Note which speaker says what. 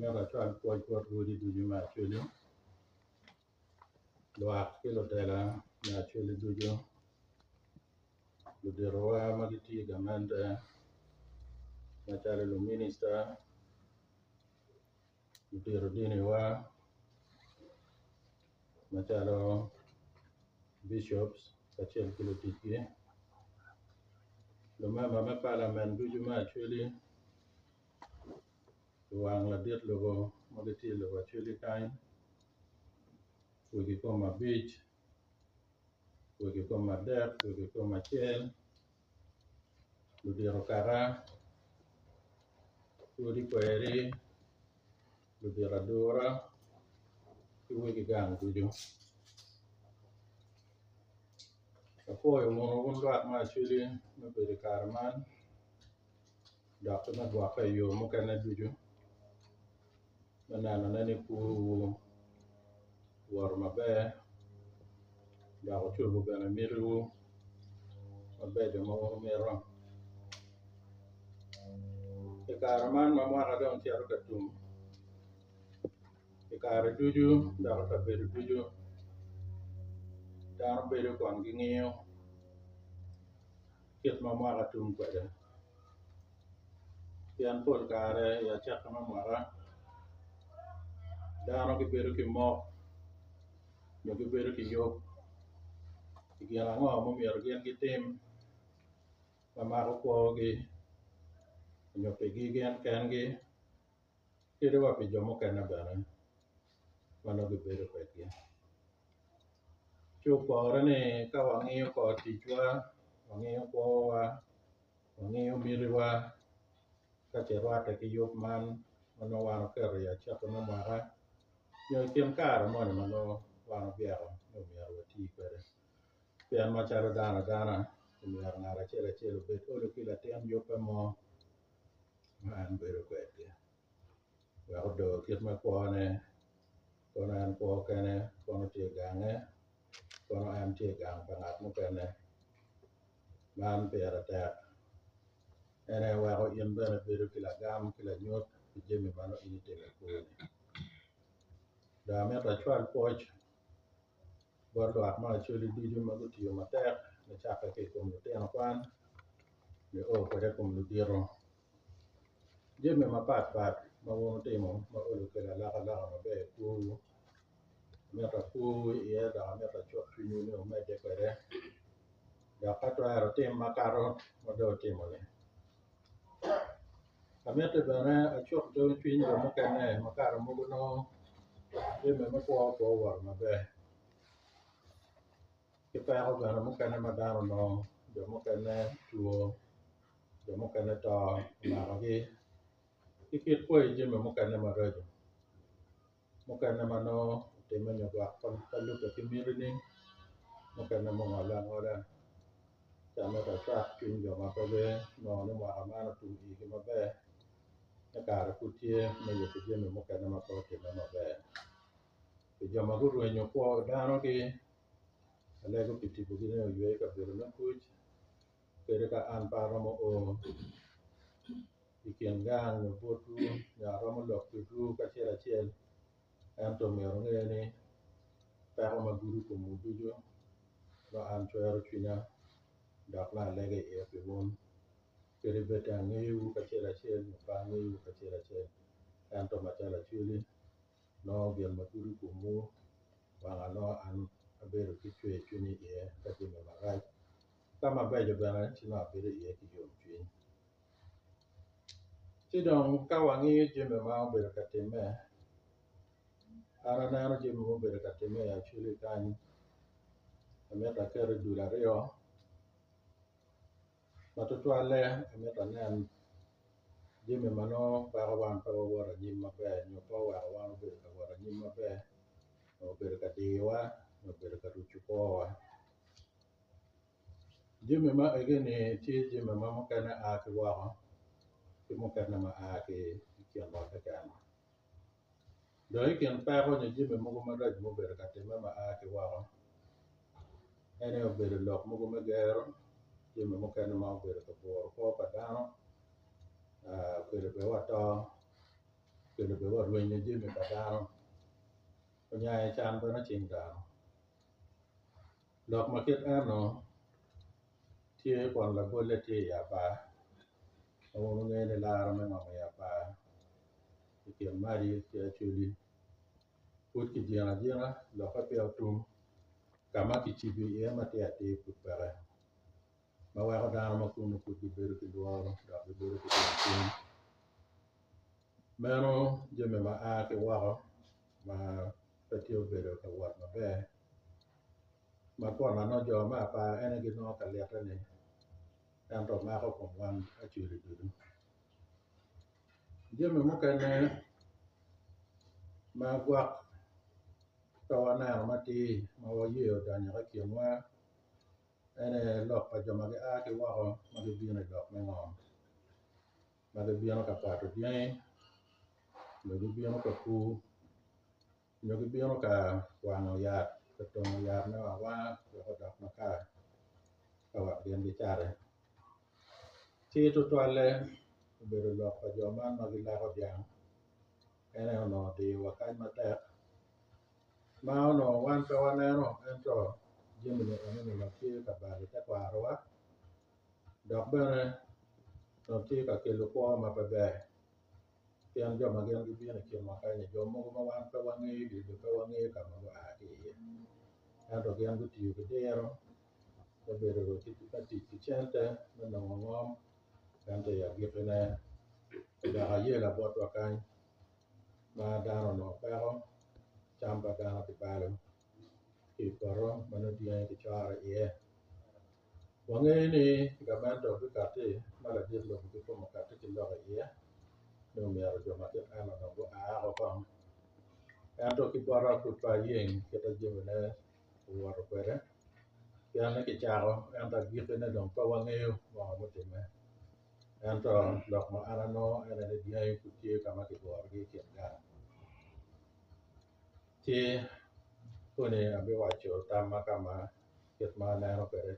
Speaker 1: mera chuan kuot rudi duju ma chuli luak kilo tela ma chuli duju ludirowa magiti gamante machalo lu minister ludiro dini wa machalo bishops kachel kilo tiki lumema me parliament duju ma chuli luang la diet logo magiti logo chuli kain wigi koma beach wigi koma dek wigi koma chel ludiro kara wigi kweri ludiro dura wigi gang duju apoyo mono wunduak ma chuli mabedi karman dok na duaka yo mokene duju manano nani kuru war mabe dok chubu bene miru mabe joma woro mero karman mamwaka dong tiaro katum kare duju dok kabedo duju dano bedo kon gi ng'iyo ket mamwaka tum kwede pian pol kare ya chaka mamwaka dano gibedo ki mok nyo gibedo ki yok gin ang'o momiyo gin gitim mamako kwogi nyo pigi gin kengi kede wa pi jomokene bene mano gibedo kwedgi chupore ni ka wang'iyo kod tichwa wang'iyo kwowa wang'iyo miriwa kache rwate ki yok man mano wano kero ya chaka mamwaka nyo tiem kare mono mano wano biero momiyo wati kwede pian machalo dana omiyo ng'ara achiel obet olo kila tiam yope mo ma an bedo kwedgi weko do kit ma kwone kono en kwo kene kono tie gange kono en tie gang pa ng'at mokene man piero tek ene weko in bene bedo kila gam kila nyot jemi mano in itimo kuni da meta chwal poch bor luak ma chuli duju magotiyo matek ne chaka ki kuom lutino kwan ne o kwede kuom ludiro jemi mapat ma won timo ma olo kela laka mabe kuru meta kuru iye da meta chok chunyu ne omede kwede da katwero tim makaro mado timo ni amete bene achok to chunyu mokene makaro muguno jemi makwo war mabe kipeko bene mokene madano no jomokene tuo jomokene to marogi ikit kwe jemi mokene marojo mokene mano time nyogwak palupe kimirini mokene mong'ola ng'ola chameta chak chuny joma pebe nono mwaka mano tung igi mabe kare kutie mayoko jemi mokene mapod time maber joma gurwenyo kwo dano gi alego kitipo gi ne oywe kabedo makuch kere ka an paro mo o ikin gang botu nyaromo lok tudru kachiel ento miyo ng'eyo ni peko maguru kuom duju no an chwero chunya dok na lege iye piwuon kere bete ang'eyu kachiel pa ang'eyu kachiel ento machala chuli no gel maguru kuomu wang'a no an abedo kichwe chunyi iye katime marach kama bejo bene chino abedo iye kiyom chuny tidong ka wang'iyo jembe ma obedo katime an aneno jembe mobedo katime ya chuli kanyo ameta kero dula ariyo matutwale ameta nen jembe mano baro wan pa wawara nyim maber nyopa waro wan obedo ka wara nyim maber obedo ka diwa obedo ka rucho kowa jembe ma egene tie jembe ma mokene aki wako mokene ma aki kien wake kene do ikin peko ne jembe mogo marach mobedo katime ma aki wako ene obedo lok mogo megero jembe mokene ma obedo ka boro ko pa dano obedo be wato que le veo ruin de me pagaron ya chan to na ching da dok market ano tie kon la bolle tie ya pa o nge de la me ma ya pa que mari que chuli put ki dia lo ka pe autum kama ki chibi e ma te ate pupere ma wa da ma ku no put ki beru ki duaro da beru ki tin meno je me ma a ke wa ma pe tio beru ka wa ma be ma ko na no jo ma pa ene ki no ka le ne tan to ma ko ko wan a chuli du je me mo ka ne ma gwa ka wa na ma ti ma wa ye da nya ka ki wa ene lok pa jo ma ke a ke wa ma ke bi na lok me ngom ma ke bi na ka pa to bien lo ke bi na ka ku lo ke bi na ka wa no ya ka to ya na wa ko da ma ka wa bien di chare ti to le be lo pa jo ma ke la ko ya ene no ti wa ka ma ta ma no wan ka wa na no en to je me ne ma ti ka ba ta kwa ro wa dok bene no ti ka ke lo ko ma pa be pian jo ma gen bi na ke ma ka ne jo mo ma wan ka wa ngi di ka wa ngi ka ma wa ti an do gen bi ti ke de ro ko be ro ti ka ti chente no no ngom kan te ya gi ne da ye la bo to ka ma da no pa ro chamba da ti pa lo ki poro ma no di ai ti chara ye wa ngi ni ga ban to ka ti ma la di lo ki ko ma ka ti lo ye no me aro jo ma ke ana no go a ro pa anto ki poro ku pa yen ke ta je ne wa ro pere ya ne ki charo anta gi ne don pa wa ngi wa mo te me anto lok ma ana no ene de di ai ku ti ka ma ki go ri ke ga ti ko ne abe wa cho ta ma ka ma ke ma na ro pere